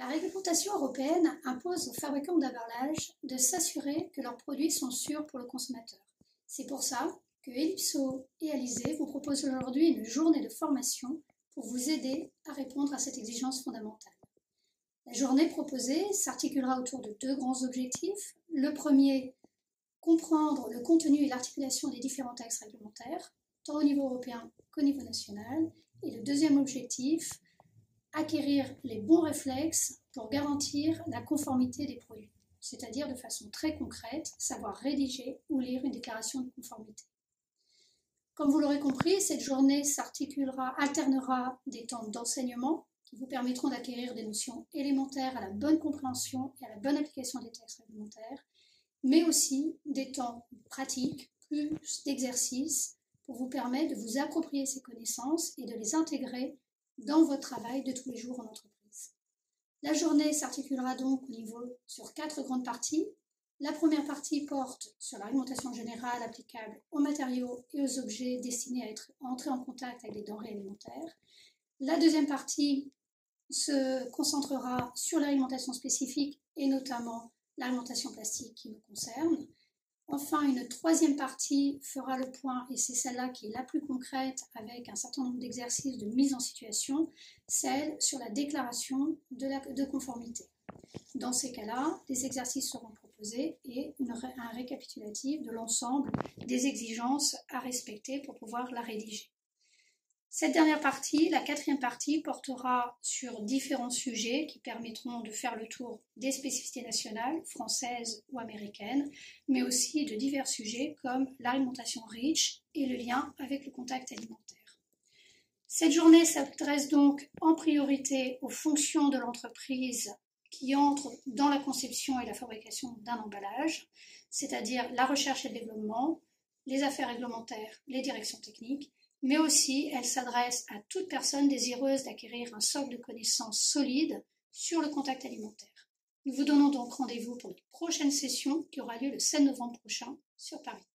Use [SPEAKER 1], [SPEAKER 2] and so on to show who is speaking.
[SPEAKER 1] La réglementation européenne impose aux fabricants d'emballages de s'assurer que leurs produits sont sûrs pour le consommateur. C'est pour ça que Ellipso et Alizé vous proposent aujourd'hui une journée de formation pour vous aider à répondre à cette exigence fondamentale. La journée proposée s'articulera autour de deux grands objectifs. Le premier, comprendre le contenu et l'articulation des différents textes réglementaires, tant au niveau européen qu'au niveau national. Et le deuxième objectif, acquérir les bons réflexes pour garantir la conformité des produits, c'est-à-dire de façon très concrète, savoir rédiger ou lire une déclaration de conformité. Comme vous l'aurez compris, cette journée alternera des temps d'enseignement qui vous permettront d'acquérir des notions élémentaires à la bonne compréhension et à la bonne application des textes réglementaires, mais aussi des temps pratiques, plus d'exercices, pour vous permettre de vous approprier ces connaissances et de les intégrer dans votre travail de tous les jours en entreprise. La journée s'articulera donc sur 4 grandes parties. La première partie porte sur la réglementation générale applicable aux matériaux et aux objets destinés à entrer en contact avec des denrées alimentaires. La deuxième partie se concentrera sur la réglementation spécifique et notamment l'alimentation plastique qui nous concerne. Enfin, une troisième partie fera le point, et c'est celle-là qui est la plus concrète, avec un certain nombre d'exercices de mise en situation, celle sur la déclaration de conformité. Dans ces cas-là, des exercices seront proposés et un récapitulatif de l'ensemble des exigences à respecter pour pouvoir la rédiger. Cette dernière partie, la quatrième partie, portera sur différents sujets qui permettront de faire le tour des spécificités nationales, françaises ou américaines, mais aussi de divers sujets comme l'alimentation REACH et le lien avec le contact alimentaire. Cette journée s'adresse donc en priorité aux fonctions de l'entreprise qui entrent dans la conception et la fabrication d'un emballage, c'est-à-dire la recherche et le développement, les affaires réglementaires, les directions techniques, mais aussi elle s'adresse à toute personne désireuse d'acquérir un socle de connaissances solide sur le contact alimentaire. Nous vous donnons donc rendez-vous pour notre prochaine session qui aura lieu le 7 novembre prochain sur Paris.